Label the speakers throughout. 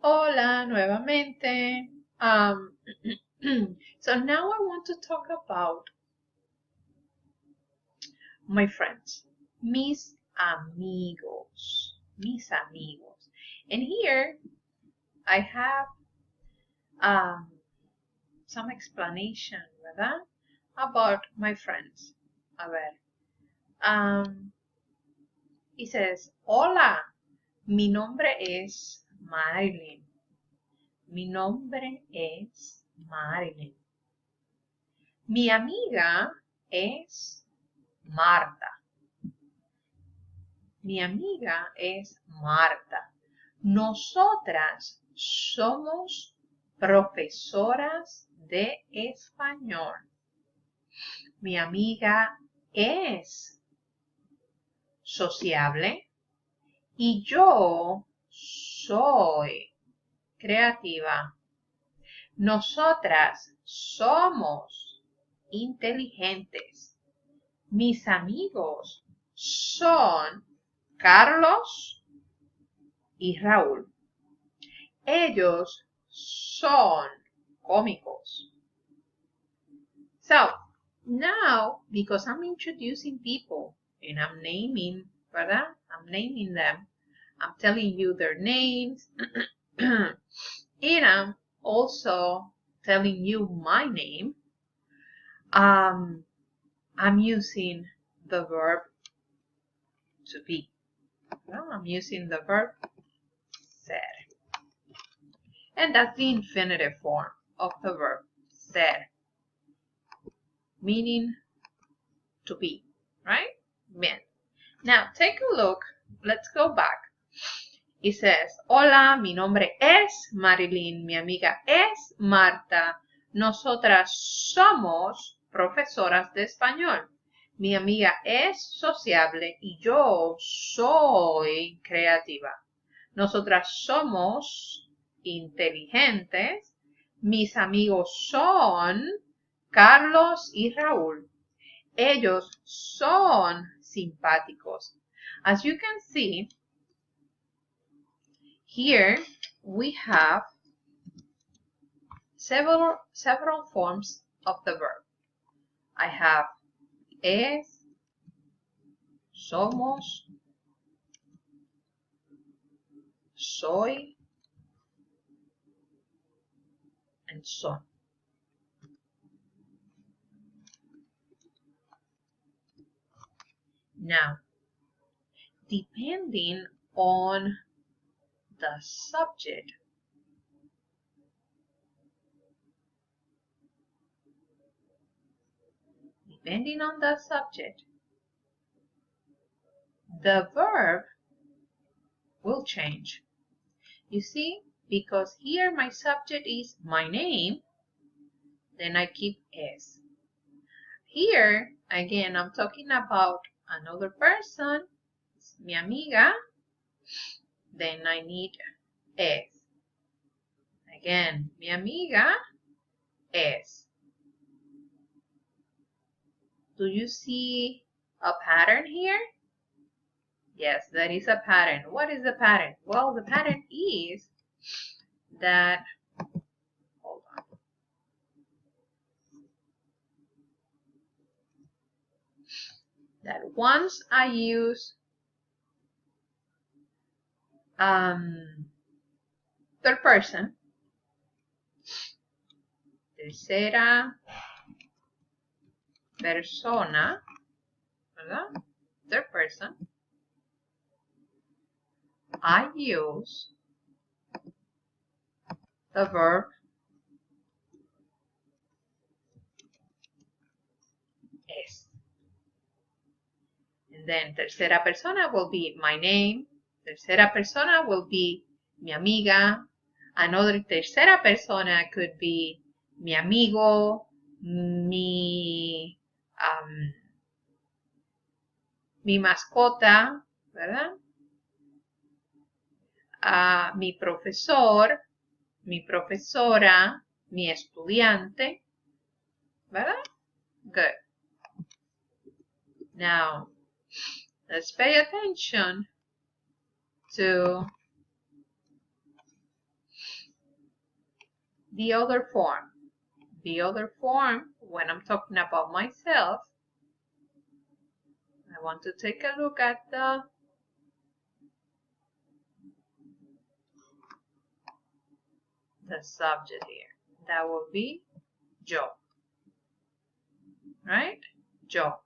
Speaker 1: Hola nuevamente. Um, so now I want to talk about my friends, mis amigos, mis amigos. And here I have um, some explanation, ¿verdad? About my friends. A ver. He says, hola, mi nombre es Marilyn. Mi nombre es Marilyn. Mi amiga es Marta. Mi amiga es Marta. Nosotras somos profesoras de español. Mi amiga es sociable y yo soy creativa. Nosotras somos inteligentes. Mis amigos son Carlos y Raúl. Ellos son cómicos. So, now, because I'm introducing people and I'm naming, ¿verdad? I'm naming them. I'm telling you their names. And I'm also telling you my name. I'm using the verb to be. Well, I'm using the verb ser. And that's the infinitive form of the verb ser, meaning to be, right? Bien. Now, take a look. Let's go back. It says, hola, mi nombre es Marilyn, mi amiga es Marta. Nosotras somos profesoras de español. Mi amiga es sociable y yo soy creativa. Nosotras somos inteligentes. Mis amigos son Carlos y Raúl. Ellos son simpáticos. As you can see, here we have several forms of the verb. I have es, somos, soy, and son. Now, depending on the subject, the verb will change. You see, because here my subject is my name, then I keep es. Here, again, I'm talking about another person, mi amiga, then I need es. Again, mi amiga es. Do you see a pattern here? Yes, that is a pattern. What is the pattern? Well, the pattern is that, hold on. That once I use third person, tercera persona, ¿verdad? Third person, I use the verb es. And then tercera persona will be my name. Tercera persona will be mi amiga. Another tercera persona could be mi amigo, mi mascota, ¿verdad? Mi profesor, mi profesora, mi estudiante, ¿verdad? Good. Now, let's pay attention to The other form. The other form, when I'm talking about myself, I want to take a look at the subject here. That will be yo, right? Yo.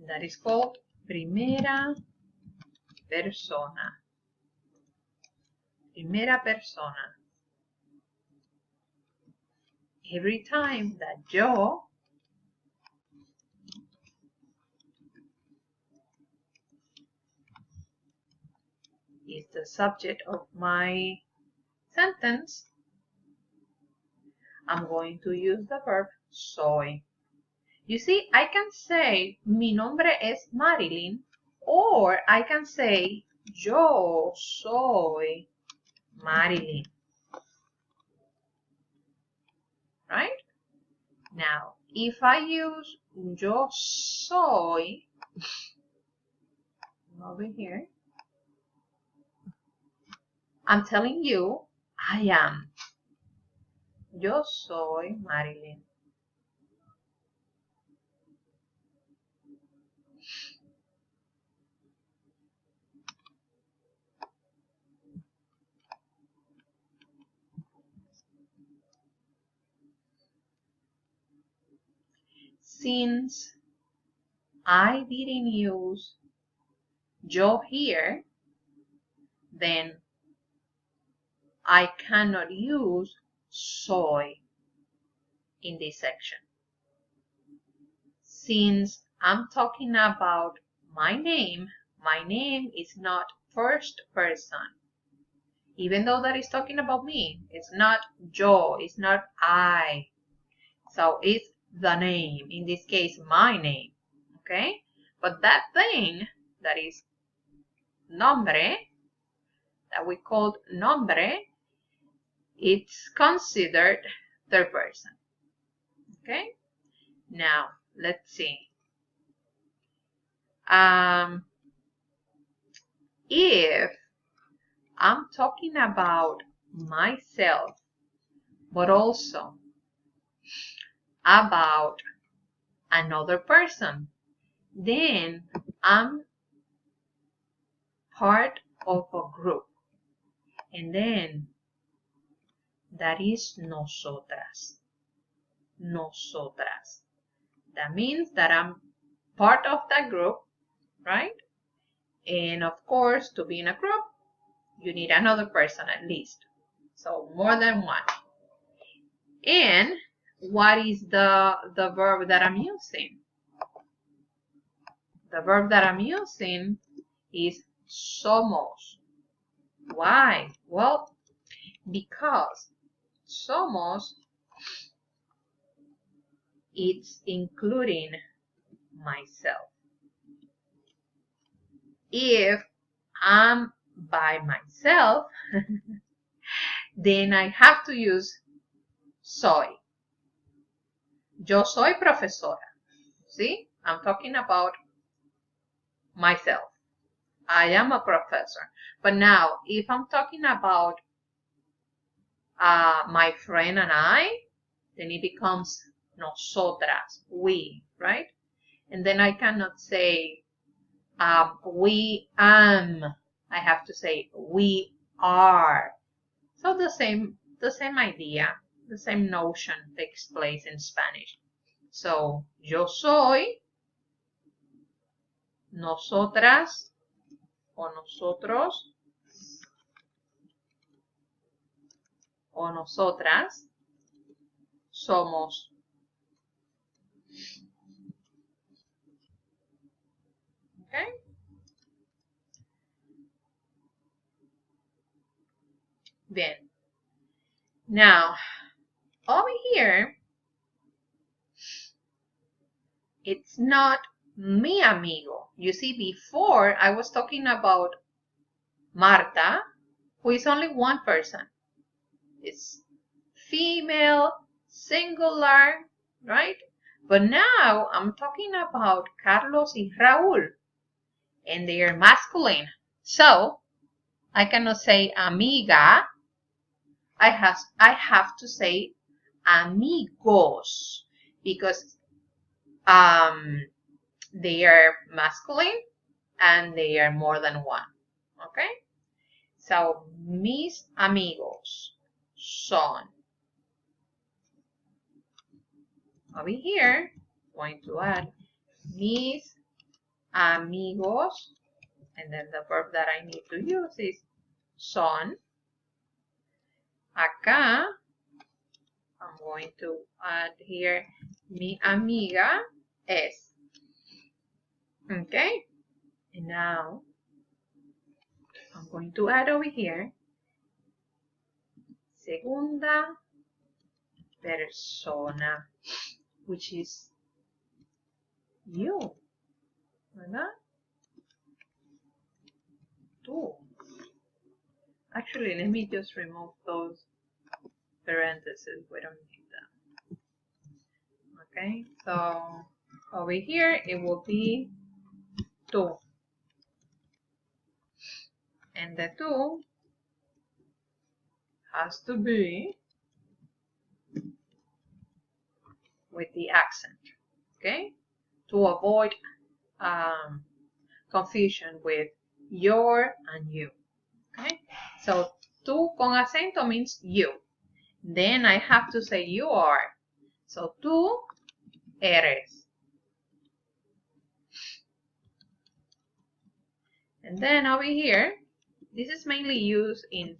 Speaker 1: That is called primera persona. Primera persona. Every time that yo is the subject of my sentence, I'm going to use the verb soy. You see, I can say mi nombre es Marilyn, or I can say yo soy Marilyn. Right? Now, if I use yo soy over here, I'm telling you I am. Yo soy Marilyn. Since I didn't use yo here, then I cannot use soy in this section. Since I'm talking about my name is not first person. Even though that is talking about me, it's not yo, it's not I. So it's the name, in this case, my name, okay? But that thing that is nombre, that we called nombre, it's considered third person, okay? Now, let's see. If I'm talking about myself, but also about another person, then I'm part of a group. And then that is nosotras. Nosotras. That means that I'm part of that group, right? And of course, to be in a group, you need another person at least. So more than one. And what is the verb that I'm using? The verb that I'm using is somos. Why? Well, because somos, it's including myself. If I'm by myself, then I have to use soy. Yo soy profesora. See, I'm talking about myself. I am a professor. But now, if I'm talking about my friend and I, then it becomes nosotras, we, right? And then I cannot say we am. I have to say we are. So the same idea, the same notion takes place in Spanish. So yo soy, nosotras o nosotros o nosotras somos. Okay? Bien. Now, over here, it's not mi amigo. You see, before I was talking about Marta, who is only one person. It's female, singular, right? But now I'm talking about Carlos y Raúl, and they are masculine. So I cannot say amiga. I have to say amigos because they are masculine and they are more than one. Okay? So mis amigos son. Over here, going to add mis amigos, and then the verb that I need to use is son. Acá, I'm going to add here mi amiga es. Okay? And now, I'm going to add over here segunda persona, which is you, ¿verdad? Tú. Actually, let me just remove those parentheses. We don't need them. Okay, so over here it will be tú. And the tú has to be with the accent, okay? To avoid confusion with your and you, okay? So tú con acento means you. Then I have to say you are. So tú eres. And then over here, this is mainly used in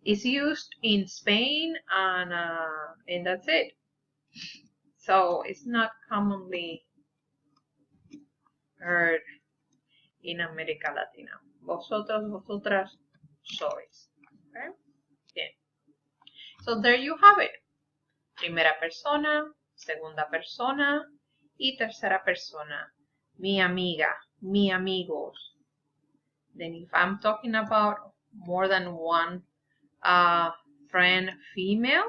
Speaker 1: it's used in Spain and that's it. So it's not commonly heard in America Latina. Vosotros, vosotras sois. Okay? Bien. So there you have it. Primera persona, segunda persona y tercera persona. Mi amiga, mi amigos. Then if I'm talking about more than one friend female,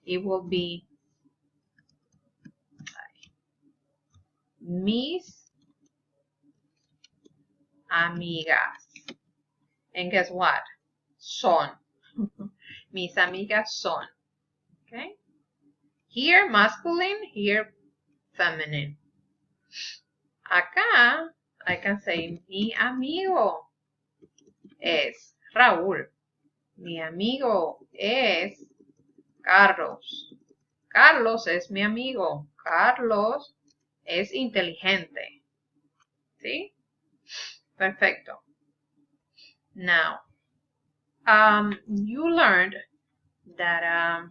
Speaker 1: it will be mis amigas. And guess what? Son. Mis amigas son. Okay? Here masculine, here feminine. Acá I can say mi amigo es Raúl. Mi amigo es Carlos. Carlos es mi amigo. Carlos es inteligente. ¿Sí? Perfecto. Now, you learned that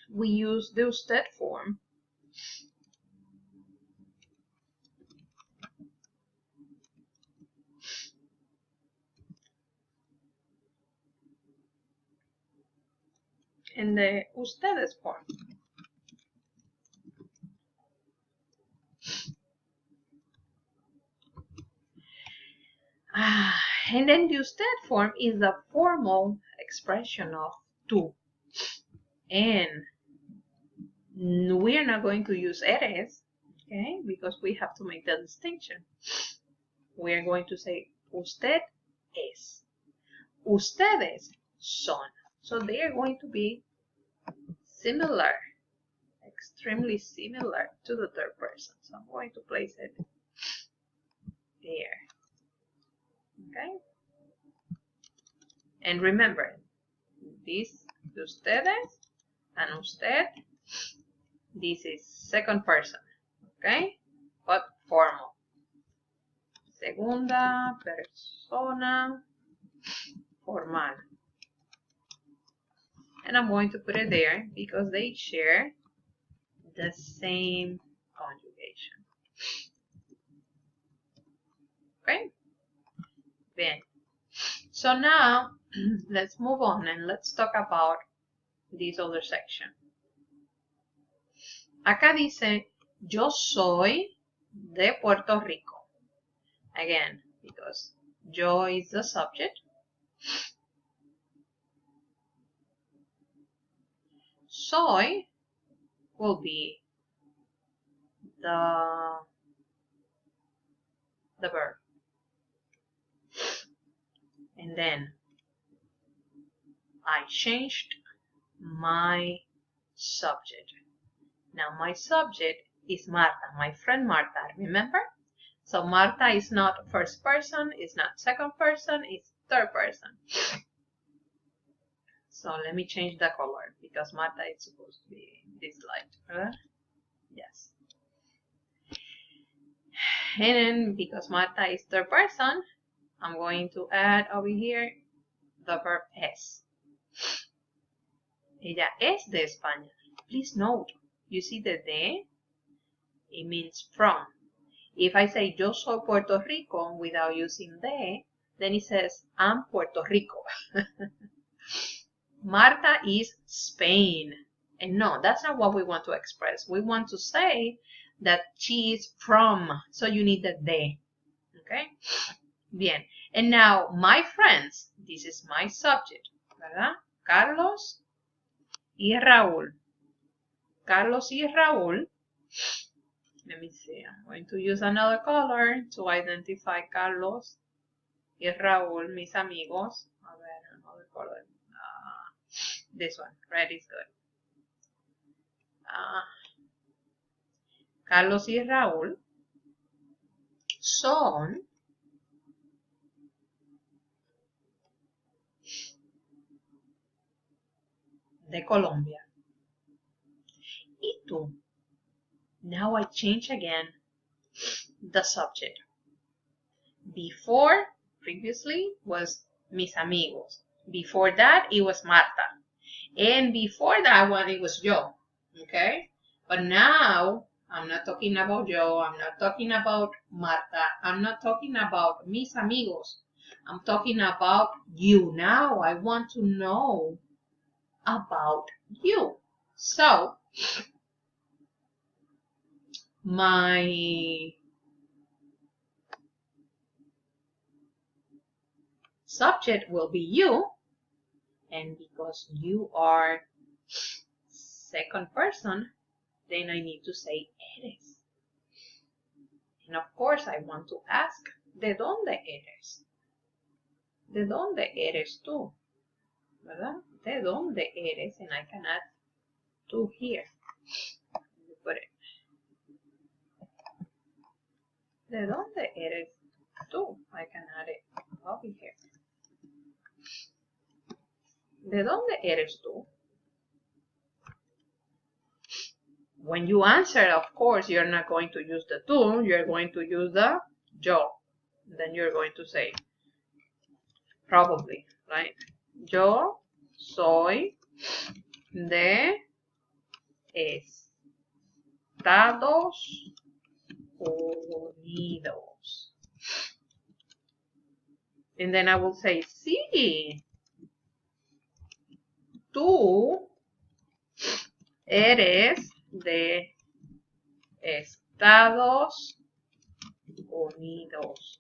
Speaker 1: we use the usted form in the ustedes form. And then the usted form is the formal expression of tú. And we are not going to use eres, okay, because we have to make the distinction. We are going to say usted es. Ustedes son. So they are going to be similar, extremely similar to the third person. So I'm going to place it there. Okay? And remember, this ustedes and usted, this is second person, okay? But formal. Segunda persona formal. And I'm going to put it there because they share the same conjugation. Okay? Bien. So now, let's move on and let's talk about this other section. Acá dice, yo soy de Puerto Rico. Again, because yo is the subject. Soy will be the verb. And then I changed my subject. Now my subject is Marta, my friend Marta, remember? So Marta is not first person, it's not second person, it's third person. So let me change the color because Marta is supposed to be this light. Yes. And then because Marta is third person, I'm going to add over here the verb es. Ella es de España. Please note, you see the de? It means from. If I say yo soy Puerto Rico without using de, then it says I'm Puerto Rico. Marta is Spain. And no, that's not what we want to express. We want to say that she is from. So you need the de. Okay? Bien. And now, my friends. This is my subject. ¿Verdad? Carlos y Raúl. Carlos y Raúl. Let me see. I'm going to use another color to identify Carlos y Raúl, mis amigos. A ver, another color. This one. Red is good. Carlos y Raúl son de Colombia. ¿Y tú? Now I change again the subject. Before, previously, was mis amigos. Before that, it was Marta. And before that one, it was yo. Okay? But now, I'm not talking about yo. I'm not talking about Marta. I'm not talking about mis amigos. I'm talking about you. Now, I want to know about you. So, my subject will be you, and because you are second person, then I need to say eres. And of course, I want to ask, ¿de dónde eres? ¿De dónde eres tú? ¿Verdad? ¿De dónde eres? And I can add tú here. Put it. ¿De dónde eres tú? I can add it over here. ¿De dónde eres tú? When you answer, of course, you're not going to use the tú, you're going to use the yo. Then you're going to say, probably, right? Yo soy de Estados Unidos. And then I will say, sí, tú eres de Estados Unidos.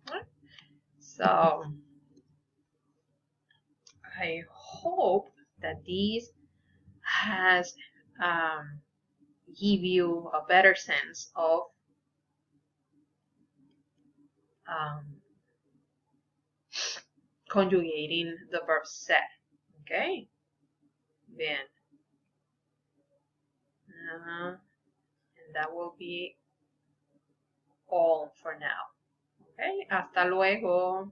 Speaker 1: Okay. So, I hope that this has give you a better sense of conjugating the verb ser. Okay? Bien. And that will be all for now. Okay? Hasta luego.